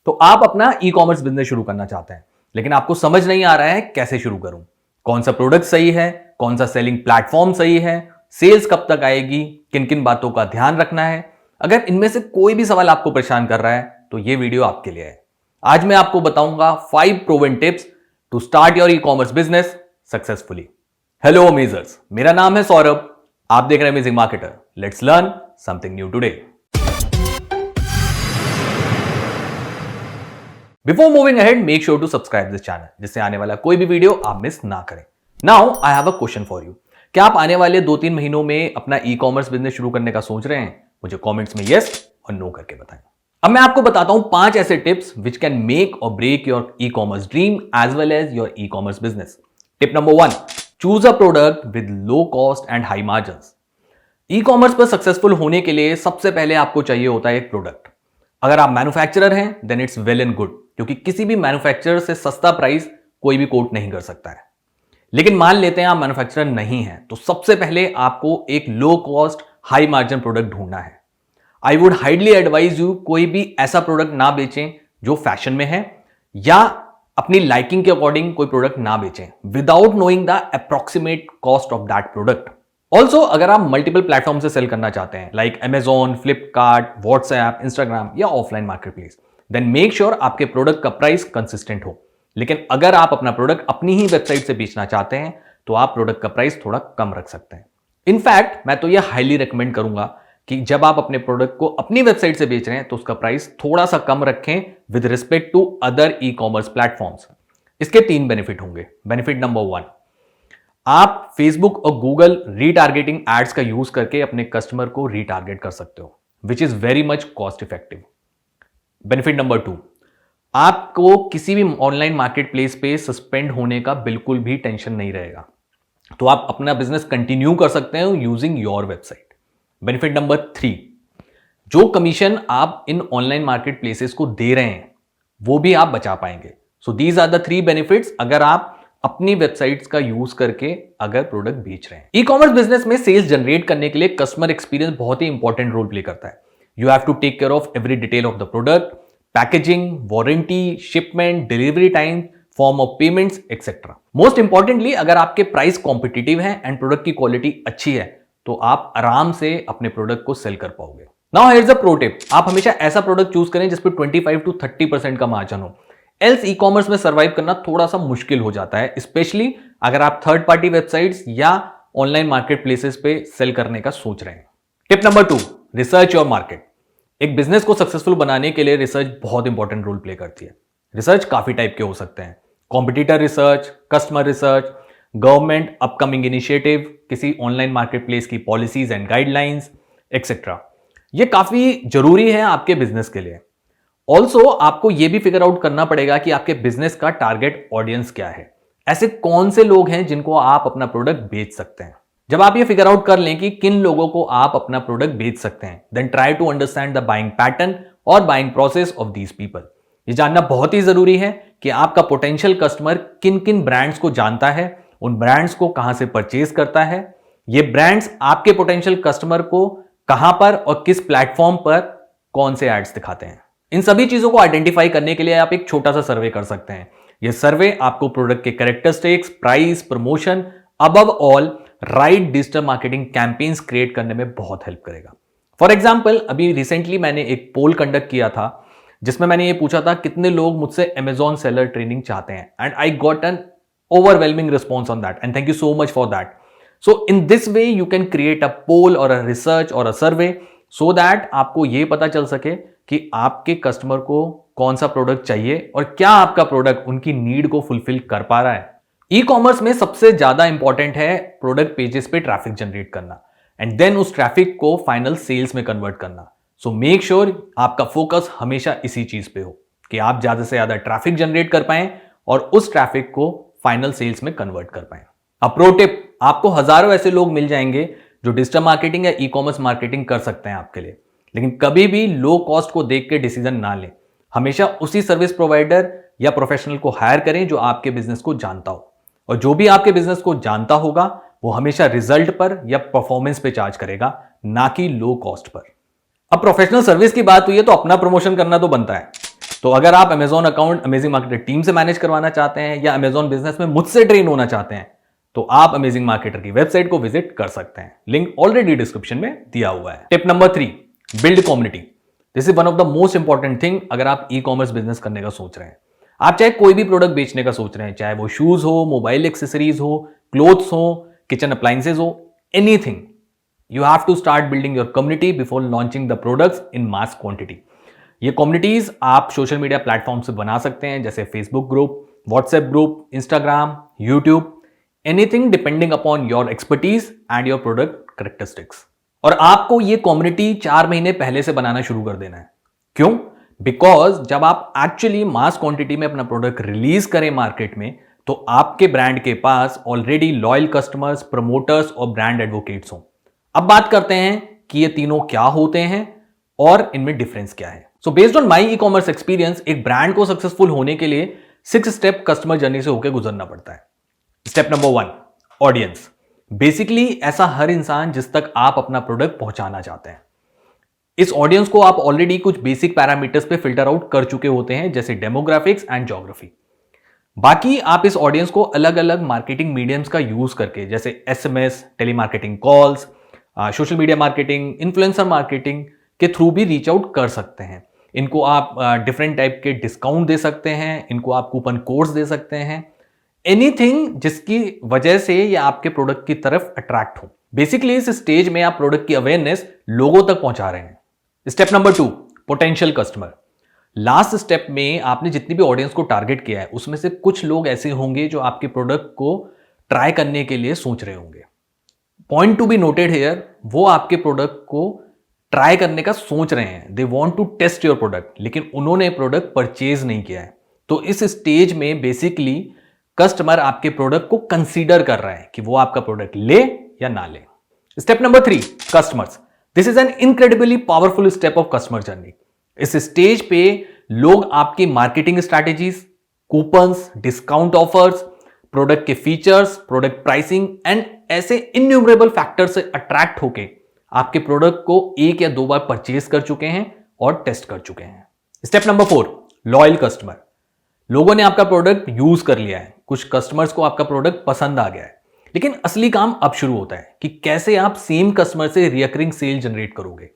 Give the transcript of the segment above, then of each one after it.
तो आप अपना ई कॉमर्स बिजनेस शुरू करना चाहते हैं, लेकिन आपको समझ नहीं आ रहा है कैसे शुरू करूं, कौन सा प्रोडक्ट सही है, कौन सा सेलिंग प्लेटफॉर्म सही है, सेल्स कब तक आएगी, किन किन बातों का ध्यान रखना है। अगर इनमें से कोई भी सवाल आपको परेशान कर रहा है तो ये वीडियो आपके लिए है। आज मैं आपको बताऊंगा 5 proven tips to start your e commerce business successfully. Hello amazers, मेरा नाम है सौरभ, आप देख रहे हैं amazing marketer. Let's learn something new today. Before moving ahead, make sure to subscribe this channel, जिससे आने वाला कोई भी वीडियो आप मिस ना करें। Now I have a question for you. क्या आप आने वाले 2-3 महीनों में अपना ई कॉमर्स बिजनेस शुरू करने का सोच रहे हैं? मुझे कमेंट्स में यस और नो करके बताएं। अब मैं आपको बताता हूं 5 ऐसे टिप्स विच कैन मेक और break your e commerce dream as well as your e commerce business. Tip number 1, choose a product with low cost and high margins. E commerce पर सक्सेसफुल होने के लिए सबसे पहले आपको चाहिए होता है एक प्रोडक्ट। अगर आप मैन्युफैक्चरर हैं then it's well and good, क्योंकि किसी भी मैन्युफैक्चरर से सस्ता प्राइस कोई भी कोट नहीं कर सकता है। लेकिन मान लेते हैं आप मैन्युफैक्चरर नहीं हैं, तो सबसे पहले आपको एक low cost high margin product ढूंढना है। आई वुड हाइडली एडवाइज यू कोई भी ऐसा प्रोडक्ट ना बेचें जो फैशन में है, या अपनी लाइकिंग के अकॉर्डिंग कोई प्रोडक्ट ना बेचें without knowing the approximate cost of that product. Also अगर आप मल्टीपल प्लेटफॉर्म से सेल करना चाहते हैं like Amazon, Flipkart, WhatsApp, Instagram या offline marketplace, then make sure आपके प्रोडक्ट का प्राइस कंसिस्टेंट हो। लेकिन अगर आप अपना प्रोडक्ट अपनी ही वेबसाइट से बेचना चाहते हैं तो आप प्रोडक्ट का प्राइस थोड़ा कम रख सकते हैं। इनफैक्ट मैं तो यह हाईली रिकमेंड करूंगा कि जब आप अपने प्रोडक्ट को अपनी वेबसाइट से बेच रहे हैं तो उसका प्राइस थोड़ा सा कम रखें with respect to other e commerce platforms. इसके 3 बेनिफिट होंगे। बेनिफिट नंबर 1, आप फेसबुक और गूगल रीटारगेटिंग एड्स का यूज करके अपने कस्टमर को रीटारगेट कर सकते हो, which is very much cost effective. Benefit number 2, आपको किसी भी ऑनलाइन मार्केट प्लेस पे सस्पेंड होने का बिल्कुल भी टेंशन नहीं रहेगा, तो आप अपना बिजनेस कंटिन्यू कर सकते हैं using your website. Benefit number 3, जो कमीशन आप इन ऑनलाइन मार्केट प्लेसेस को दे रहे हैं वो भी आप बचा पाएंगे। So these are the 3 benefits अगर आप अपनी वेबसाइट्स का यूज करके अगर प्रोडक्ट बेच रहे हैं। ई कॉमर्स बिजनेस में सेल्स जनरेट करने के लिए कस्टमर एक्सपीरियंस बहुत ही इंपॉर्टेंट रोल प्ले करता है। You have to take care of every detail of the product, packaging, warranty, shipment, delivery time, form of payments etcetera. Most importantly अगर आपके price competitive है and product की quality अच्छी है तो आप आराम से अपने प्रोडक्ट को सेल कर पाओगे। Now here's a pro tip, आप हमेशा ऐसा प्रोडक्ट चूज करें जिस पे 25 to 30% का मार्जिन हो, एल्स ई कॉमर्स में सर्वाइव करना थोड़ा सा मुश्किल हो जाता है, स्पेशली अगर आप थर्ड पार्टी वेबसाइट्स या ऑनलाइन मार्केट प्लेसेस पे सेल करने का सोच रहे हैं। Tip number 2, research your market. एक बिजनेस को सक्सेसफुल बनाने के लिए रिसर्च बहुत इंपॉर्टेंट रोल प्ले करती है। रिसर्च काफी टाइप के हो सकते हैं, competitor research, customer research, government upcoming initiative, किसी ऑनलाइन मार्केट प्लेस की पॉलिसीज एंड गाइडलाइंस एक्सेट्रा। ये काफी जरूरी है आपके बिजनेस के लिए। ऑल्सो आपको यह भी फिगर आउट करना पड़ेगा कि आपके बिजनेस का टारगेट ऑडियंस क्या है, ऐसे कौन से लोग हैं जिनको आप अपना प्रोडक्ट बेच सकते हैं। जब आप ये फिगर आउट कर लें कि किन लोगों को आप अपना प्रोडक्ट बेच सकते हैं, then try to understand the buying pattern और buying process of these people. ये जानना बहुत ही जरूरी है कि आपका पोटेंशियल कस्टमर किन किन ब्रांड्स को जानता है, उन ब्रांड्स को कहां से परचेज करता है, ये ब्रांड्स आपके पोटेंशियल कस्टमर को कहां पर और किस प्लेटफॉर्म पर कौन से एड्स दिखाते हैं। इन सभी चीजों को आइडेंटिफाई करने के लिए आप एक छोटा सा सर्वे कर सकते हैं। यह सर्वे आपको प्रोडक्ट के characteristics, price, promotion, above all right digital marketing campaigns create करने में बहुत हेल्प करेगा। फॉर एग्जाम्पल, अभी रिसेंटली मैंने एक पोल कंडक्ट किया था जिसमें मैंने ये पूछा था कितने लोग मुझसे Amazon सेलर ट्रेनिंग चाहते हैं, and I got an overwhelming response on that, and thank you so much for that. So in this way you can create a poll or a research or a survey so that आपको ये पता चल सके कि आपके customer को कौन सा प्रोडक्ट चाहिए और क्या आपका प्रोडक्ट उनकी नीड को फुलफिल कर पा रहा है। ई कॉमर्स में सबसे ज्यादा इंपॉर्टेंट है प्रोडक्ट पेजेस पे ट्रैफिक जनरेट करना एंड देन उस ट्रैफिक को फाइनल सेल्स में कन्वर्ट करना। सो मेक श्योर आपका फोकस हमेशा इसी चीज पे हो कि आप ज्यादा से ज्यादा ट्रैफिक जनरेट कर पाएं और उस ट्रैफिक को फाइनल सेल्स में कन्वर्ट कर पाएं। अब प्रो टिप, आपको हजारों ऐसे लोग मिल जाएंगे जो डिजिटल मार्केटिंग या ई कॉमर्स मार्केटिंग कर सकते हैं आपके लिए, लेकिन कभी भी लो कॉस्ट को देख के डिसीजन ना लें। हमेशा उसी सर्विस प्रोवाइडर या प्रोफेशनल को हायर करें जो आपके बिजनेस को जानता हो, और जो भी आपके बिजनेस को जानता होगा वो हमेशा रिजल्ट पर या परफॉर्मेंस पे चार्ज करेगा, ना कि लो कॉस्ट पर। अब प्रोफेशनल सर्विस की बात हुई है तो अपना प्रमोशन करना तो बनता है। तो अगर आप Amazon account amazing marketer team से मैनेज करवाना चाहते हैं या Amazon बिजनेस में मुझसे ट्रेन होना चाहते हैं तो आप अमेजिंग मार्केटर की वेबसाइट को विजिट कर सकते हैं। लिंक ऑलरेडी डिस्क्रिप्शन में दिया हुआ है। Tip number 3, build community. This is one of the most important thing अगर आप ई कॉमर्स बिजनेस करने का सोच रहे हैं। आप चाहे कोई भी प्रोडक्ट बेचने का सोच रहे हैं, चाहे वो शूज हो, मोबाइल एक्सेसरीज हो, क्लोथ्स हो, किचन अप्लायंसेज हो, anything, you have to start building your community before launching the products in mass quantity। ये कम्युनिटीज आप सोशल मीडिया प्लेटफॉर्म से बना सकते हैं, जैसे Facebook group, WhatsApp group, Instagram, YouTube, anything depending upon your expertise and your product characteristics. और आपको ये कम्युनिटी 4 महीने पहले से बनाना शुरू कर देना है। क्यों? बिकॉज जब आप एक्चुअली मास क्वांटिटी में अपना प्रोडक्ट रिलीज करें मार्केट में, तो आपके ब्रांड के पास ऑलरेडी लॉयल कस्टमर्स, प्रमोटर्स और ब्रांड एडवोकेट्स हों। अब बात करते हैं कि ये तीनों क्या होते हैं और इनमें डिफरेंस क्या है। So based on my e commerce experience, एक ब्रांड को सक्सेसफुल होने के लिए 6 स्टेप कस्टमर जर्नी से होकर गुजरना पड़ता है। Step number 1, audience. बेसिकली ऐसा हर इंसान जिस तक आप अपना प्रोडक्ट पहुंचाना चाहते हैं। इस ऑडियंस को आप ऑलरेडी कुछ बेसिक पैरामीटर्स पे फिल्टर आउट कर चुके होते हैं, जैसे डेमोग्राफिक्स एंड ज्योग्राफी। बाकी आप इस ऑडियंस को अलग अलग मार्केटिंग मीडियम्स का यूज करके, जैसे SMS, telemarketing calls, social media marketing, influencer marketing के थ्रू भी रीच आउट कर सकते हैं। इनको आप डिफरेंट टाइप के डिस्काउंट दे सकते हैं, इनको आप कूपन कोड्स दे सकते हैं, एनीथिंग जिसकी वजह से ये आपके प्रोडक्ट की तरफ अट्रैक्ट हो। बेसिकली इस स्टेज में आप प्रोडक्ट की अवेयरनेस लोगों तक पहुंचा रहे हैं। Step number 2, potential customer. Last step में आपने जितनी भी ऑडियंस को टारगेट किया है, उसमें से कुछ लोग ऐसे होंगे जो आपके प्रोडक्ट को ट्राई करने के लिए सोच रहे होंगे। Point to be noted here, वो आपके प्रोडक्ट को ट्राई करने का सोच रहे हैं, they want to test your product, लेकिन उन्होंने प्रोडक्ट परचेज नहीं किया है। तो इस स्टेज में बेसिकली कस्टमर आपके प्रोडक्ट को कंसीडर कर रहा है कि वो आपका प्रोडक्ट ले या ना ले। Step number 3, customers. This is an incredibly powerful step of customer journey. इस स्टेज पे लोग आपकी marketing strategies, coupons, discount offers, product के फीचर्स, प्रोडक्ट प्राइसिंग एंड ऐसे इन्यूमरेबल फैक्टर से अट्रैक्ट होके आपके प्रोडक्ट को 1 या 2 बार परचेज कर चुके हैं और टेस्ट कर चुके हैं। Step number 4, loyal customer. लोगों ने आपका प्रोडक्ट यूज कर लिया है, कुछ कस्टमर्स को आपका प्रोडक्ट पसंद आ गया है, लेकिन असली काम अब शुरू होता है कि कैसे आप सेम कस्टमर से रिकरिंग सेल जनरेट करोगे।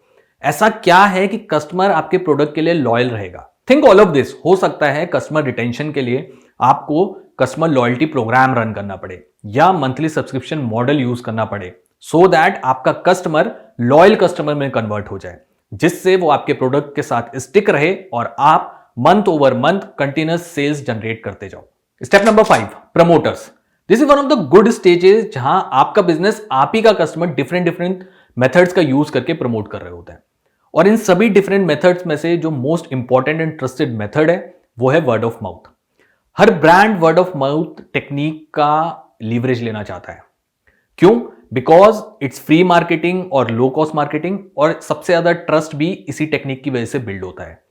ऐसा क्या है कि कस्टमर आपके प्रोडक्ट के लिए लॉयल रहेगा? Think all of this. हो सकता है कस्टमर रिटेंशन के लिए आपको कस्टमर लॉयल्टी प्रोग्राम रन करना पड़े या मंथली सब्सक्रिप्शन मॉडल यूज करना पड़े, सो दैट आपका कस्टमर लॉयल कस्टमर में कन्वर्ट हो जाए, जिससे वो आपके प्रोडक्ट के साथ स्टिक रहे और आप month over month continuous sales generate करते जाओ। Step number 5, promoters. This is one of the good stages जहां आपका बिजनेस, आप ही का कस्टमर डिफरेंट मेथड्स का यूज करके प्रमोट कर रहे होते हैं। और इन सभी डिफरेंट मेथड्स में से जो most important and trusted method है वो है word of mouth. Her brand word of mouth technique का लीवरेज लेना चाहता है। क्यों? बिकॉज इट्स फ्री मार्केटिंग और लो कॉस्ट मार्केटिंग, और सबसे ज्यादा ट्रस्ट भी इसी टेक्निक की वजह से बिल्ड होता है।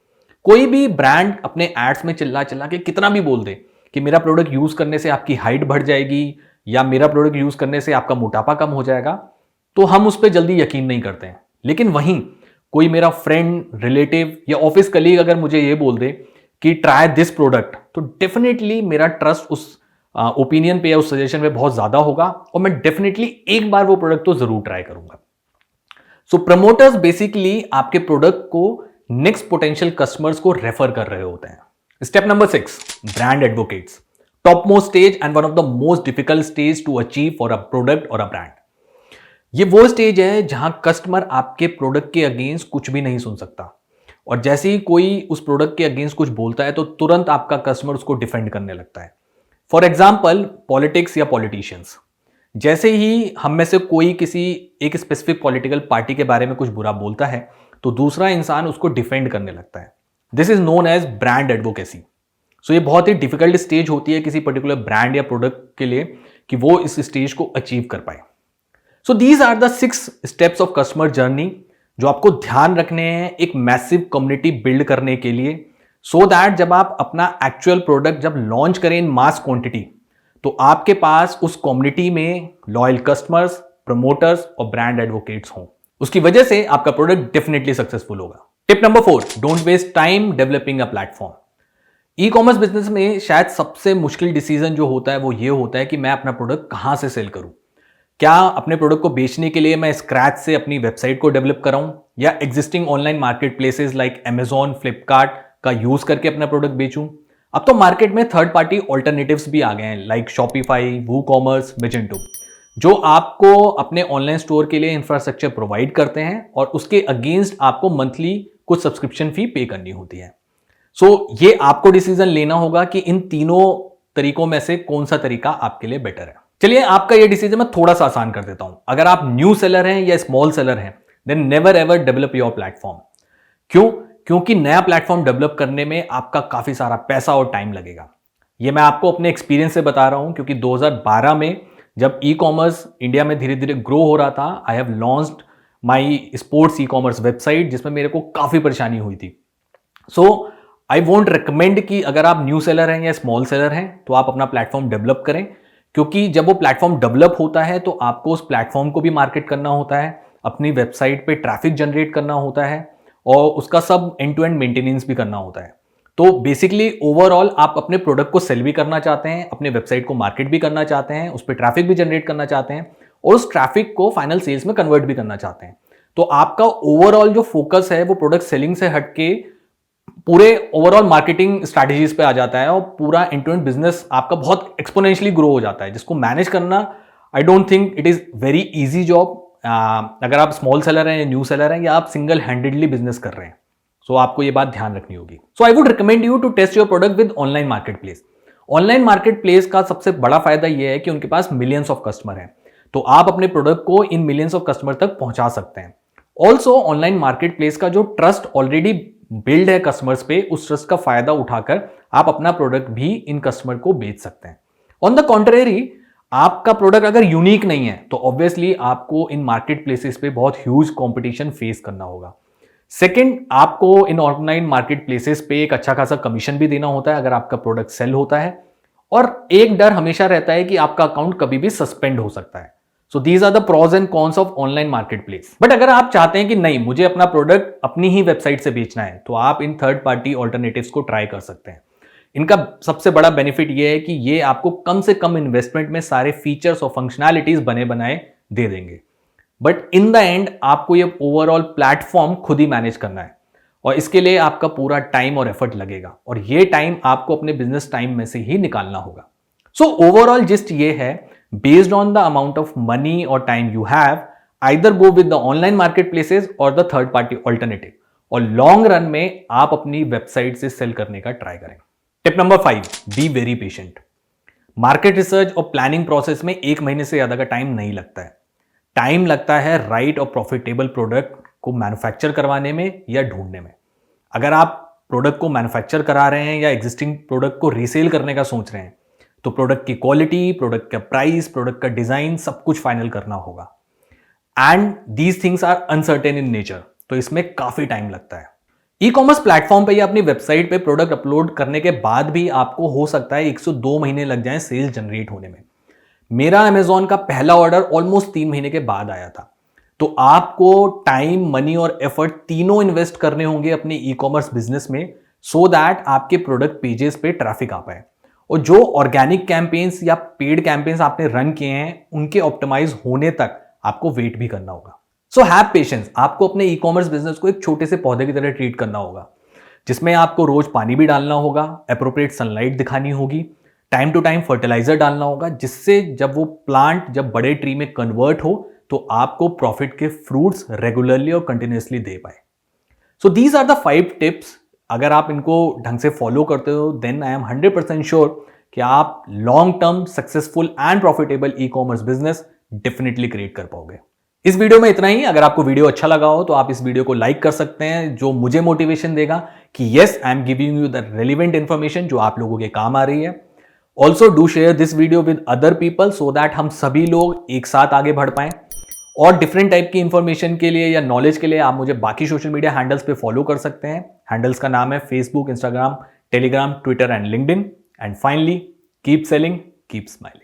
कोई भी ब्रांड अपने एड्स में चिल्ला चिल्ला के कितना भी बोल दे कि मेरा प्रोडक्ट यूज करने से आपकी हाइट बढ़ जाएगी या मेरा प्रोडक्ट यूज करने से आपका मोटापा कम हो जाएगा, तो हम उस पर जल्दी यकीन नहीं करते हैं। लेकिन वहीं कोई मेरा फ्रेंड, रिलेटिव या ऑफिस कलीग अगर मुझे ये बोल दे कि ट्राई दिस प्रोडक्ट, तो डेफिनेटली मेरा ट्रस्ट उस ओपिनियन पे या उस सजेशन पे बहुत ज्यादा होगा और मैं डेफिनेटली एक बार वो प्रोडक्ट तो जरूर ट्राई करूंगा। सो प्रमोटर्स बेसिकली आपके प्रोडक्ट को नेक्स्ट पोटेंशियल कस्टमर्स को रेफर कर रहे होते हैं। Step number 6, brand advocates. Top most stage and one of the most difficult stage to achieve for a product और अ ब्रांड। ये वो स्टेज है जहां कस्टमर आपके प्रोडक्ट के अगेंस्ट कुछ भी नहीं सुन सकता, और जैसे ही कोई उस प्रोडक्ट के अगेंस्ट कुछ बोलता है तो तुरंत आपका कस्टमर उसको डिफेंड करने लगता है। फॉर एग्जाम्पल, पॉलिटिक्स या पॉलिटिशियंस। जैसे ही हम में से कोई किसी एक स्पेसिफिक पॉलिटिकल पार्टी के बारे में कुछ बुरा बोलता है तो दूसरा इंसान उसको डिफेंड करने लगता है। This is known as brand advocacy. So ये बहुत ही डिफिकल्ट स्टेज होती है किसी पर्टिकुलर ब्रांड या प्रोडक्ट के लिए कि वो इस स्टेज को अचीव कर पाए। So these are the 6 steps of customer journey जो आपको ध्यान रखने हैं एक मैसिव कम्युनिटी बिल्ड करने के लिए, सो दैट जब आप अपना एक्चुअल प्रोडक्ट जब लॉन्च करें इन मास क्वांटिटी तो आपके पास उस कम्युनिटी में लॉयल कस्टमर्स, प्रमोटर्स और ब्रांड एडवोकेट्स हों। उसकी वजह से आपका प्रोडक्ट डेफिनेटली सक्सेसफुल होगा। Tip number 4, don't waste time developing a platform. E commerce business में शायद सबसे मुश्किल डिसीजन जो होता है वो ये होता है कि मैं अपना प्रोडक्ट कहाँ से सेल करूँ। क्या अपने प्रोडक्ट को बेचने के लिए मैं स्क्रैच से अपनी वेबसाइट को डेवलप कराऊं या existing online market places like Amazon, Flipkart का यूज करके अपना प्रोडक्ट बेचूं। अब तो मार्केट में थर्ड पार्टी ऑल्टरनेटिव्स भी आ गए हैं लाइक शॉपिफाई, वूकॉमर्स, मेजेंटो, जो आपको अपने ऑनलाइन स्टोर के लिए इंफ्रास्ट्रक्चर प्रोवाइड करते हैं और उसके अगेंस्ट आपको मंथली कुछ सब्सक्रिप्शन फी पे करनी होती है। सो ये आपको डिसीजन लेना होगा कि इन तीनों तरीकों में से कौन सा तरीका आपके लिए बेटर है। चलिए आपका ये डिसीजन मैं थोड़ा सा आसान कर देता हूं। अगर आप न्यू सेलर हैं या स्मॉल सेलर हैं, then never ever develop your platform. क्यों? क्योंकि नया प्लेटफॉर्म डेवलप करने में आपका काफी सारा पैसा और टाइम लगेगा। ये मैं आपको अपने एक्सपीरियंस से बता रहा हूं, क्योंकि 2012 में जब ई कॉमर्स इंडिया में धीरे धीरे ग्रो हो रहा था, I have launched my sports e commerce website, जिसमें मेरे को काफी परेशानी हुई थी। सो आई वोंट रिकमेंड कि अगर आप न्यू सेलर हैं या स्मॉल सेलर हैं तो आप अपना प्लेटफॉर्म डेवलप करें, क्योंकि जब वो प्लेटफॉर्म डेवलप होता है तो आपको उस प्लेटफॉर्म को भी मार्केट करना होता है, अपनी वेबसाइट पे ट्रैफिक जनरेट करना होता है और उसका सब एंड टू एंड मेंटेनेंस भी करना होता है। तो बेसिकली ओवरऑल आप अपने प्रोडक्ट को सेल भी करना चाहते हैं, अपने वेबसाइट को मार्केट भी करना चाहते हैं, उस पर ट्रैफिक भी जनरेट करना चाहते हैं और उस ट्रैफिक को फाइनल सेल्स में कन्वर्ट भी करना चाहते हैं। तो आपका ओवरऑल जो फोकस है वो प्रोडक्ट सेलिंग से हटके पूरे ओवरऑल मार्केटिंग स्ट्रैटेजीज पे आ जाता है और पूरा एंड टू एंड बिजनेस आपका बहुत एक्सपोनेंशियली ग्रो हो जाता है, जिसको मैनेज करना I don't think it is very easy job. अगर आप स्मॉल सेलर हैं या न्यू सेलर हैं या आप सिंगल हैंडेडली बिजनेस कर रहे हैं, सो आपको ये बात ध्यान रखनी होगी। So I would recommend you to test your product with online market place. Online market place का सबसे बड़ा फायदा यह है कि उनके पास मिलियंस ऑफ कस्टमर हैं, तो आप अपने प्रोडक्ट को इन मिलियंस ऑफ कस्टमर तक पहुंचा सकते हैं। ऑल्सो ऑनलाइन मार्केट प्लेस का जो ट्रस्ट ऑलरेडी बिल्ड है कस्टमर्स पे, उस ट्रस्ट का फायदा उठाकर आप अपना प्रोडक्ट भी इन कस्टमर को बेच सकते हैं। ऑन द कॉन्ट्रेरी, आपका प्रोडक्ट अगर यूनिक नहीं है तो ऑब्वियसली आपको इन मार्केट प्लेसेस पे बहुत ह्यूज कंपटीशन फेस करना होगा। सेकंड, आपको इन ऑनलाइन मार्केट प्लेसेस पे एक अच्छा खासा कमीशन भी देना होता है अगर आपका प्रोडक्ट सेल होता है, और एक डर हमेशा रहता है कि आपका अकाउंट कभी भी सस्पेंड हो सकता है। So these are the pros and cons of online market place. But अगर आप चाहते हैं कि नहीं, मुझे अपना प्रोडक्ट अपनी ही वेबसाइट से बेचना है, तो आप इन थर्ड पार्टी ऑल्टरनेटिव्स को ट्राई कर सकते हैं। इनका सबसे बड़ा बेनिफिट ये है कि ये आपको कम से कम इन्वेस्टमेंट में सारे फीचर्स और फंक्शनैलिटीज बने बनाए दे देंगे। बट इन द एंड आपको ये ओवरऑल प्लेटफॉर्म खुद ही मैनेज करना है और इसके लिए आपका पूरा टाइम और एफर्ट लगेगा, और ये टाइम आपको अपने बिजनेस टाइम में से ही निकालना होगा। सो ओवरऑल जिस्ट ये है, based on the amount of money or time you have, either go with the online marketplaces or the third party alternative, और लॉन्ग रन में आप अपनी वेबसाइट से सेल करने का ट्राई करें। Tip number 5, be very patient. Market research और planning process में 1 महीने से ज्यादा का टाइम नहीं लगता है। टाइम लगता है राइट और प्रॉफिटेबल प्रोडक्ट को मैन्युफैक्चर करवाने में या ढूंढने में। अगर आप प्रोडक्ट को मैन्युफैक्चर करा रहे हैं या एग्जिस्टिंग प्रोडक्ट को रीसेल करने का सोच रहे हैं, तो प्रोडक्ट की क्वालिटी, प्रोडक्ट का प्राइस, प्रोडक्ट का डिजाइन सब कुछ फाइनल करना होगा। And these things are uncertain in nature, तो इसमें काफी टाइम लगता है। ई कॉमर्स प्लेटफॉर्म पे या अपनी वेबसाइट पे प्रोडक्ट अपलोड करने के बाद भी आपको हो सकता है 1 से 2 महीने लग जाएं सेल्स जनरेट होने में। मेरा अमेजॉन का पहला ऑर्डर ऑलमोस्ट 3 महीने के बाद आया था। तो आपको टाइम, मनी और एफर्ट तीनों इन्वेस्ट करने होंगे अपने ई कॉमर्स बिजनेस में, सो दैट आपके प्रोडक्ट पेजेस पे ट्रैफिक आ पाए। और जो ऑर्गेनिक कैंपेन्स या पेड कैंपेन्स आपने रन किए हैं, उनके ऑप्टिमाइज होने तक आपको वेट भी करना होगा। So have patience. आपको अपने ई कॉमर्स बिजनेस को एक छोटे से पौधे की तरह ट्रीट करना होगा, जिसमें आपको रोज पानी भी डालना होगा, एप्रोप्रिएट सनलाइट दिखानी होगी, टाइम टू टाइम फर्टिलाइजर डालना होगा, जिससे जब वो प्लांट जब बड़े ट्री में कन्वर्ट हो तो आपको प्रॉफिट के फ्रूट्स रेगुलरली और कंटिन्यूसली दे पाए। So these are the 5 tips. अगर आप इनको ढंग से फॉलो करते हो, देन आई एम 100% श्योर कि आप long term successful and profitable E commerce business definitely create कर पाओगे। इस वीडियो में इतना ही। अगर आपको वीडियो अच्छा लगा हो तो आप इस वीडियो को लाइक कर सकते हैं, जो मुझे मोटिवेशन देगा कि yes, I am giving you the relevant information जो आप लोगों के काम आ रही है। Also do share this video with other people so that हम सभी लोग एक साथ आगे बढ़ पाएं। और डिफरेंट टाइप की इंफॉर्मेशन के लिए या नॉलेज के लिए आप मुझे बाकी सोशल मीडिया हैंडल्स पे फॉलो कर सकते हैं। हैंडल्स का नाम है Facebook, Instagram, Telegram, Twitter and LinkedIn. And finally, keep selling, keep smiling.